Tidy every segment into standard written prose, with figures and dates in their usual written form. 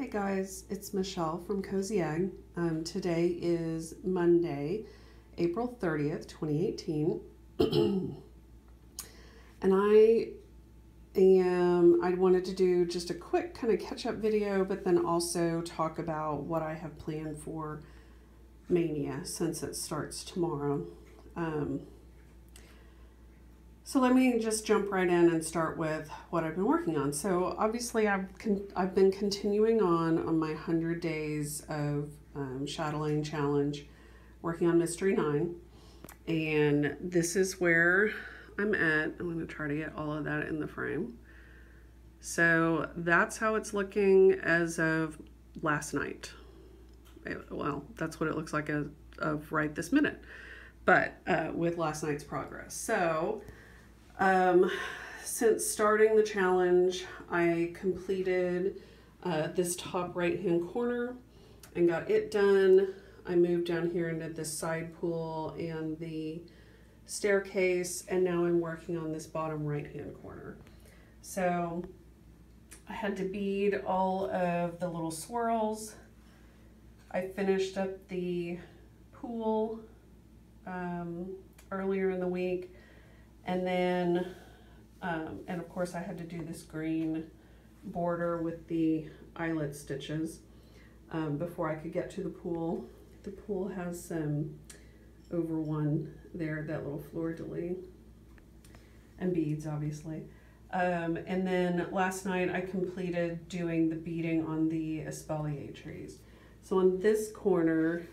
Hey guys, it's Michelle from Cozyegg. Today is Monday, April 30th, 2018. And I wanted to do just a quick kind of catch-up video, but then also talk about what I have planned for Maynia since it starts tomorrow. So let me just jump right in and start with what I've been working on. So obviously I've been continuing on my 100 days of shadowing challenge, working on Mystery 9. And this is where I'm at. I'm going to try to get all of that in the frame. So that's how it's looking as of last night. Well, that's what it looks like as of right this minute, but with last night's progress. So since starting the challenge, I completed this top right hand corner and got it done. I moved down here into this side pool and the staircase, and now I'm working on this bottom right hand corner. So I had to bead all of the little swirls. I finished up the pool earlier in the week. And then, and of course I had to do this green border with the eyelet stitches before I could get to the pool. The pool has some over one there, that little fleur-de-lis, and beads obviously. And then last night I completed doing the beading on the espalier trees. So on this corner,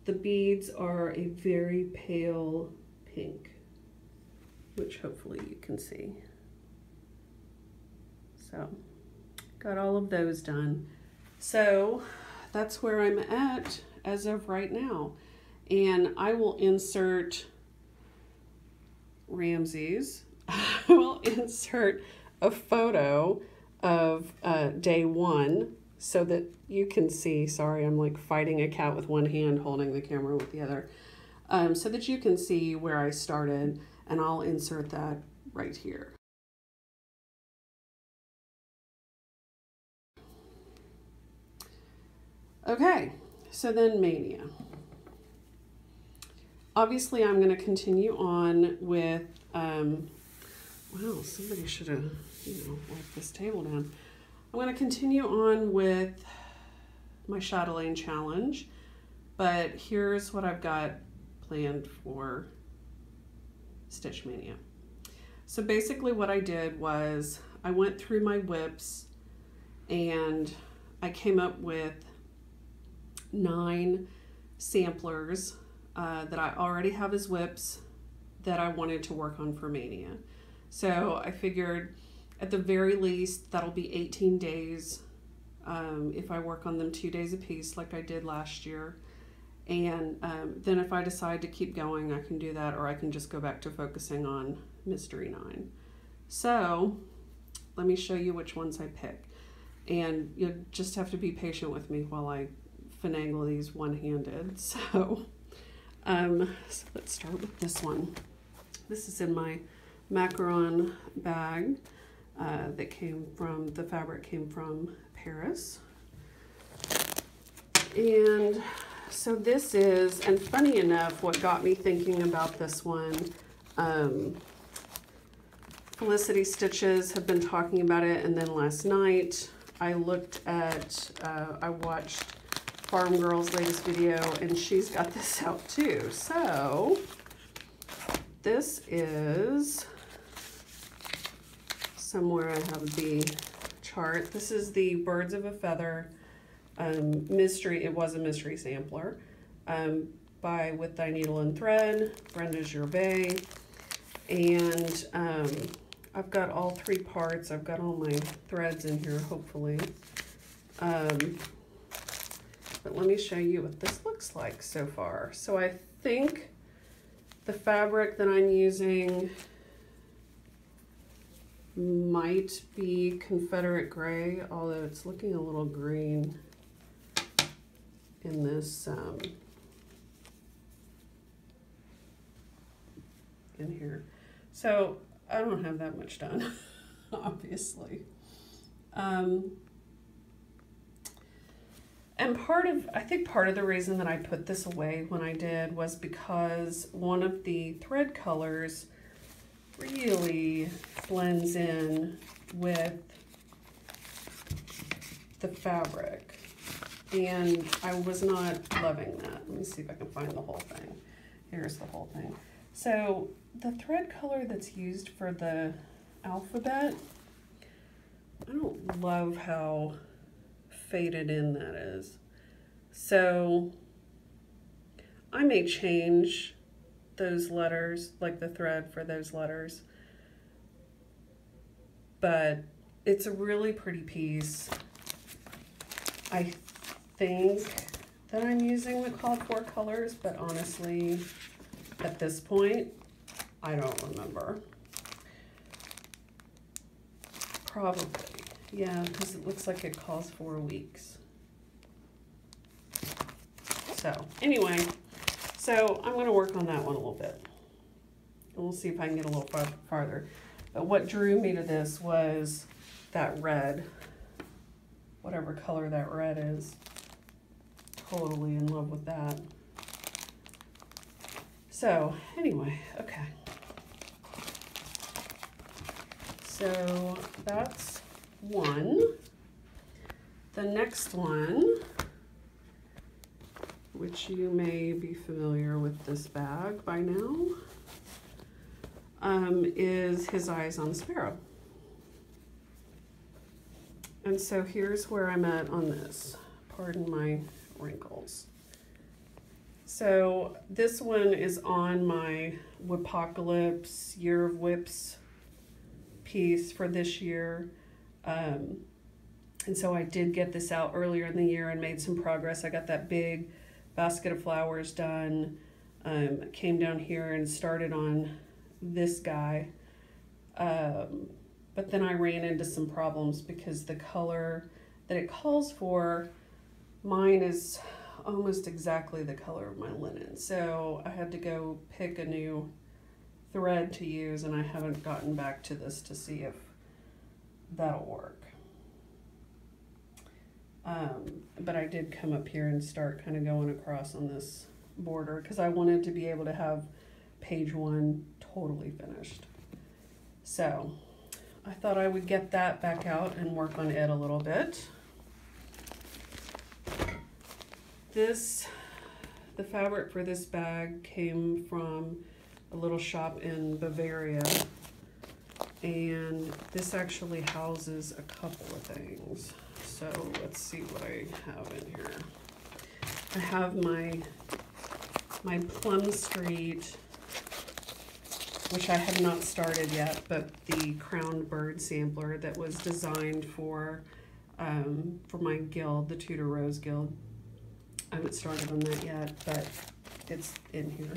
the beads are a very pale pink, which hopefully you can see. So got all of those done. So that's where I'm at as of right now. And I will insert Ramsey's. I will insert a photo of day one so that you can see. Sorry, I'm like fighting a cat with one hand, holding the camera with the other. So that you can see where I started, and I'll insert that right here. Okay, so then Maynia. Obviously I'm going to continue on with, wow, somebody should have, wiped this table down. I'm going to continue on with my Chatelaine challenge, but here's what I've got planned for Stitch Maynia. So basically what I did was I went through my whips and I came up with 9 samplers that I already have as whips that I wanted to work on for Maynia. So I figured at the very least that'll be 18 days if I work on them 2 days a piece like I did last year. And then if I decide to keep going, I can do that, or I can just go back to focusing on Mystery 9. So let me show you which ones I pick. And you'll just have to be patient with me while I finagle these one-handed. So let's start with this one. This is in my macaron bag that came from, the fabric came from Paris. And so this is, and funny enough, what got me thinking about this one, Felicity Stitches have been talking about it, and then last night I looked at, I watched Farm Girl's latest video, and she's got this out too. So this is, somewhere I have the chart. This is the Birds of a Feather mystery. It was a mystery sampler by With Thy Needle and Thread, Brenda Gervais. And I've got all 3 parts. I've got all my threads in here, hopefully. But let me show you what this looks like so far. So I think the fabric that I'm using might be Confederate Gray, although it's looking a little green in this in here. So I don't have that much done, obviously. And I think part of the reason that I put this away when I did was because one of the thread colors really blends in with the fabric. And I was not loving that. Let me see if I can find the whole thing. Here's the whole thing. So the thread color that's used for the alphabet, I don't love how faded in that is. So I may change those letters, like the thread for those letters, but it's a really pretty piece. I think that I'm using the called for colors, but honestly, at this point, I don't remember. Probably, yeah, because it looks like it calls for weeks. So anyway, so I'm gonna work on that one a little bit. And we'll see if I can get a little farther. But what drew me to this was that red, whatever color that red is. Totally in love with that. So anyway, okay. So that's one. The next one, which you may be familiar with this bag by now, is His Eyes on Sparrow. And so here's where I'm at on this. Pardon my wrinkles. So this one is on my Whipocalypse Year of Whips piece for this year. And so I did get this out earlier in the year and made some progress. I got that big basket of flowers done. Came down here and started on this guy. But then I ran into some problems because the color that it calls for, mine is almost exactly the color of my linen. So I had to go pick a new thread to use, and I haven't gotten back to this to see if that'll work. But I did come up here and start kind of going across on this border because I wanted to be able to have page one totally finished. So I thought I would get that back out and work on it a little bit. The fabric for this bag came from a little shop in Bavaria, and this actually houses a couple of things. So let's see what I have in here. I have my Plum Street, which I have not started yet, but the crowned bird sampler that was designed for my guild, the Tudor Rose Guild. I haven't started on that yet, but it's in here.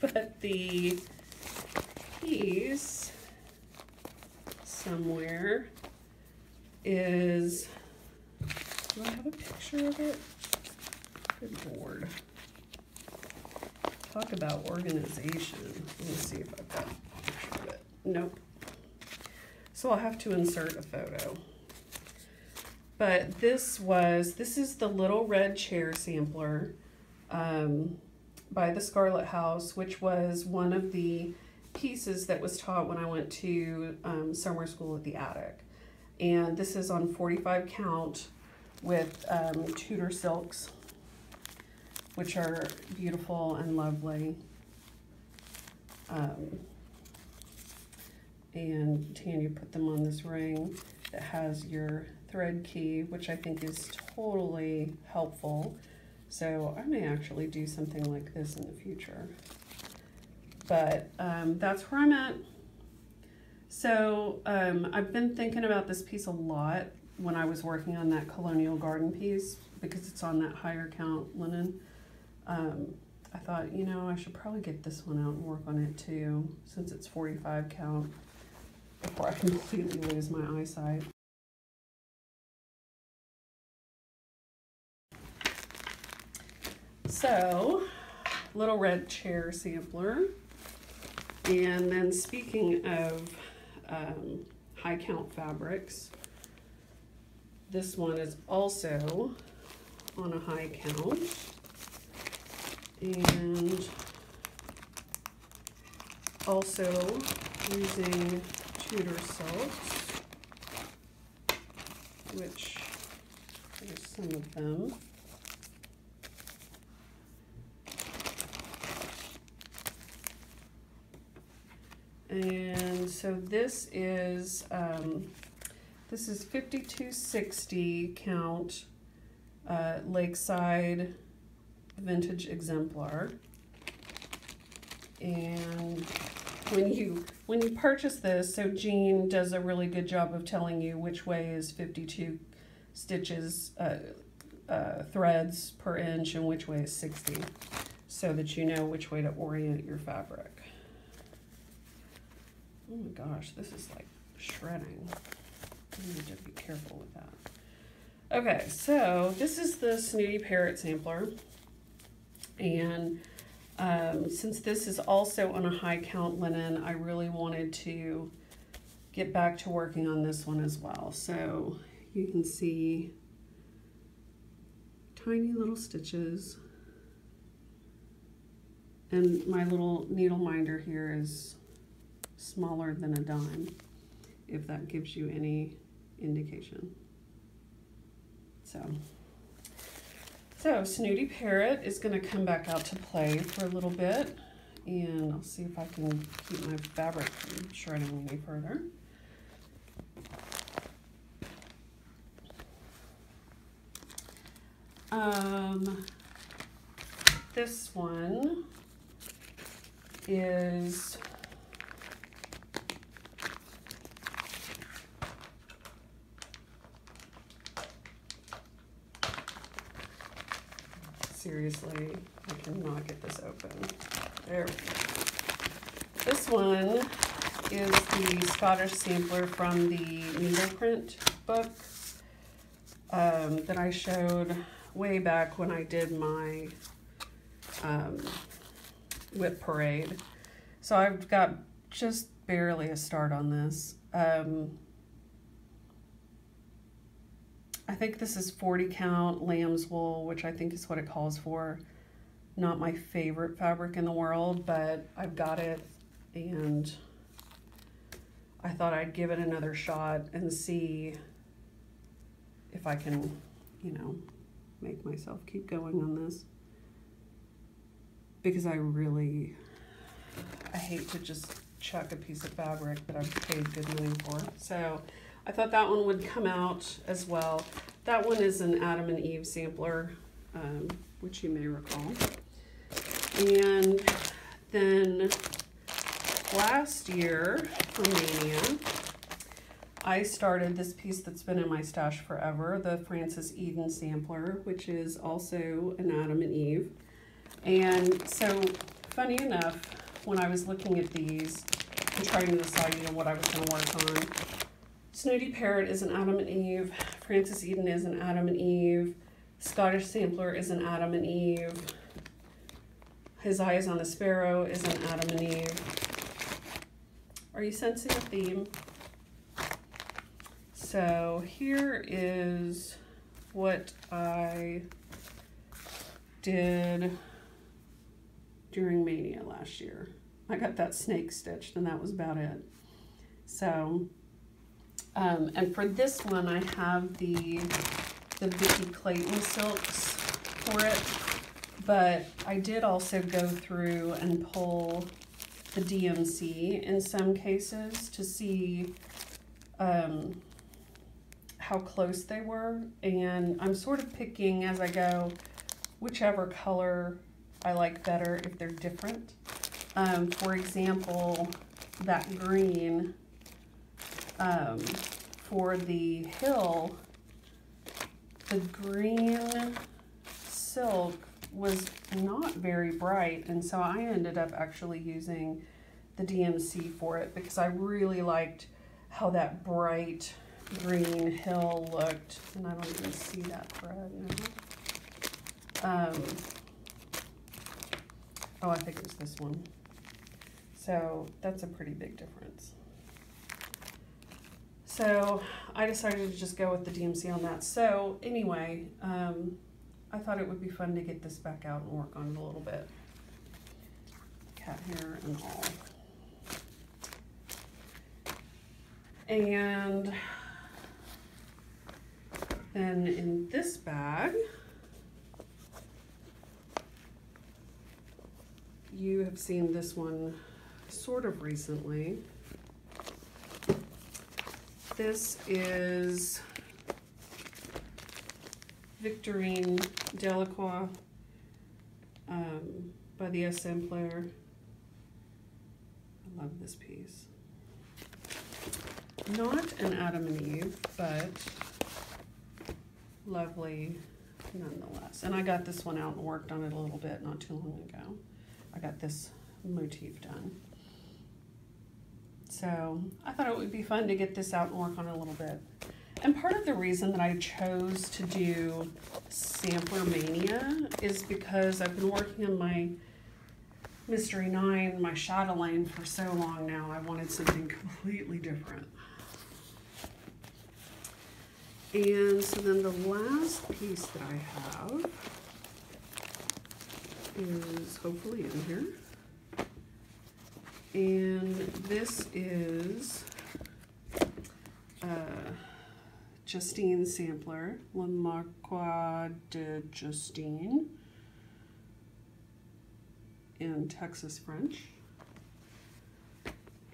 But the piece somewhere is, do I have a picture of it? Good Lord. Talk about organization. Let me see if I've got a picture of it. Nope. So I'll have to insert a photo. But this is the little red chair sampler by the Scarlet House, which was one of the pieces that was taught when I went to summer school at the Attic. And this is on 45 count with Tudor silks, which are beautiful and lovely. And Tanya put them on this ring that has your thread key, which I think is totally helpful. So I may actually do something like this in the future. But that's where I'm at. So I've been thinking about this piece a lot when I was working on that Colonial Garden piece, because it's on that higher count linen. I thought, you know, I should probably get this one out and work on it too, since it's 45 count, before I completely lose my eyesight. So, little red chair sampler. And then speaking of high count fabrics, This one is also on a high count, and also using Tudor silks, which there's some of them. And so this is 5260 count Lakeside vintage exemplar. And when you purchase this, so Jean does a really good job of telling you which way is 52 stitches, threads per inch, and which way is 60, so that you know which way to orient your fabric. Oh my gosh, this is like shredding. I need to be careful with that. Okay, so this is the Snooty Parrot sampler. And since this is also on a high count linen, I really wanted to get back to working on this one as well. So you can see tiny little stitches. And my little needle minder here is smaller than a dime, if that gives you any indication. So Snooty Parrot is going to come back out to play for a little bit, and I'll see if I can keep my fabric from shredding any further. This one is seriously, I cannot get this open. There we go. This one is the Scottish sampler from the needleprint book that I showed way back when I did my whip parade. So I've got just barely a start on this. I think this is 40 count lamb's wool, which I think is what it calls for. Not my favorite fabric in the world, but I've got it, and I thought I'd give it another shot and see if I can, you know, make myself keep going on this. Because I hate to just chuck a piece of fabric that I've paid good money for. So I thought that one would come out as well. That one is an Adam and Eve sampler, which you may recall. And then last year for Maynia, I started this piece that's been in my stash forever, the Frances Eden sampler, which is also an Adam and Eve. And so, funny enough, when I was looking at these and trying to decide, you know, what I was going to work on, Snooty Parrot is an Adam and Eve, Frances Eden is an Adam and Eve, Scottish Sampler is an Adam and Eve, His Eyes on a Sparrow is an Adam and Eve. Are you sensing a theme? So here is what I did during Maynia last year. I got that snake stitched, and that was about it. So, and for this one, I have the Vicky Clayton silks for it, but I did also go through and pull the DMC in some cases to see how close they were, and I'm sort of picking as I go whichever color I like better if they're different. For example, that green for the hill, the green silk was not very bright, and so I ended up actually using the DMC for it because I really liked how that bright green hill looked. And I don't even see that thread now. Oh, I think it was this one. So that's a pretty big difference. So I decided to just go with the DMC on that. So anyway, I thought it would be fun to get this back out and work on it a little bit. Cat hair and all. And then in this bag, you have seen this one sort of recently. This is Victorine Delacroix by the SM Player. I love this piece. Not an Adam and Eve, but lovely nonetheless. And I got this one out and worked on it a little bit not too long ago. I got this motif done. So I thought it would be fun to get this out and work on it a little bit. And part of the reason that I chose to do Sampler Mania is because I've been working on my Mystery 9, my Chatelaine for so long now. I wanted something completely different. And so then the last piece that I have is hopefully in here. And this is Justine sampler, Le Marquis de Justine in Texas French.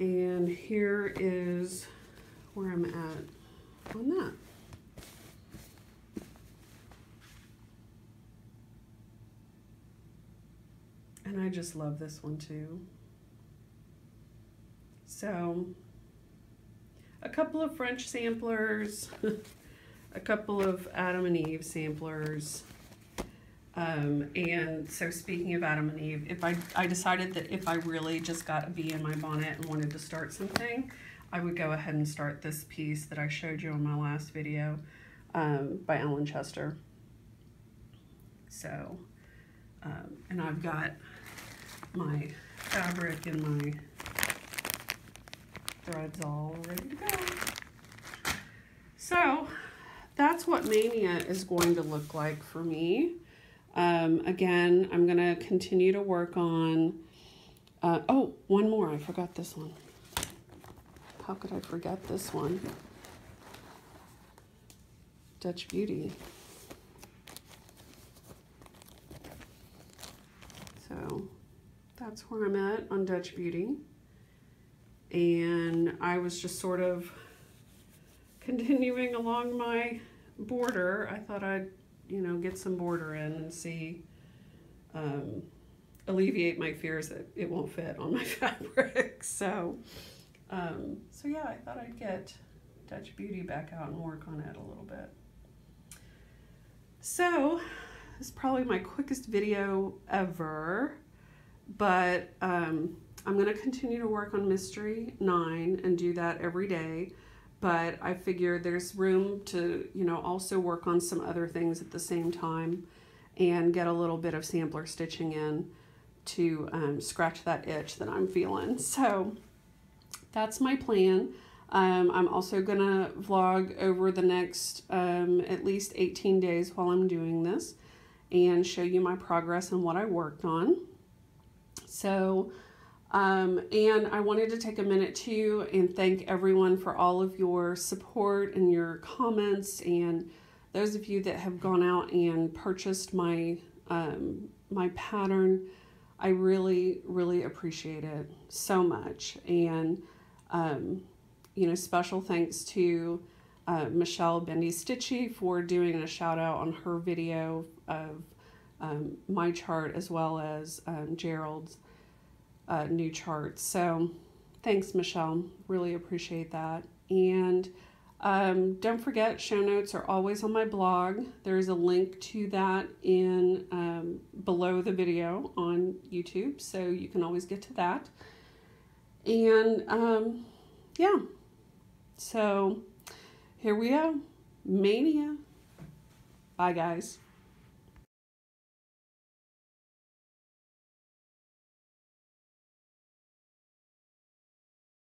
And here is where I'm at on that. And I just love this one too. So, a couple of French samplers, a couple of Adam and Eve samplers. And so speaking of Adam and Eve, I decided that if I really just got a bee in my bonnet and wanted to start something, I would go ahead and start this piece that I showed you in my last video by Ellen Chester. So, and I've got my fabric and my threads all ready to go. So that's what Maynia is going to look like for me. Again, I'm going to continue to work on, oh, one more. I forgot this one. How could I forget this one? Dutch Beauty. So that's where I'm at on Dutch Beauty. And I was just sort of continuing along my border. I thought I'd, you know, get some border in and see, alleviate my fears that it won't fit on my fabric. So yeah, I thought I'd get Dutch Beauty back out and work on it a little bit. So this is probably my quickest video ever, but I'm going to continue to work on Mystery 9 and do that every day. But I figure there's room to, you know, also work on some other things at the same time and get a little bit of sampler stitching in to scratch that itch that I'm feeling. So that's my plan. I'm also going to vlog over the next at least 18 days while I'm doing this and show you my progress and what I worked on. So, and I wanted to take a minute too and thank everyone for all of your support and your comments, and those of you that have gone out and purchased my my pattern. I really, really appreciate it so much. And you know, special thanks to Michelle Bendy Stitchy for doing a shout out on her video of my chart, as well as Gerald's new chart. So thanks, Michelle, really appreciate that. And don't forget, show notes are always on my blog. There's a link to that in below the video on YouTube, so you can always get to that. And yeah, so here we go, Maynia. Bye guys.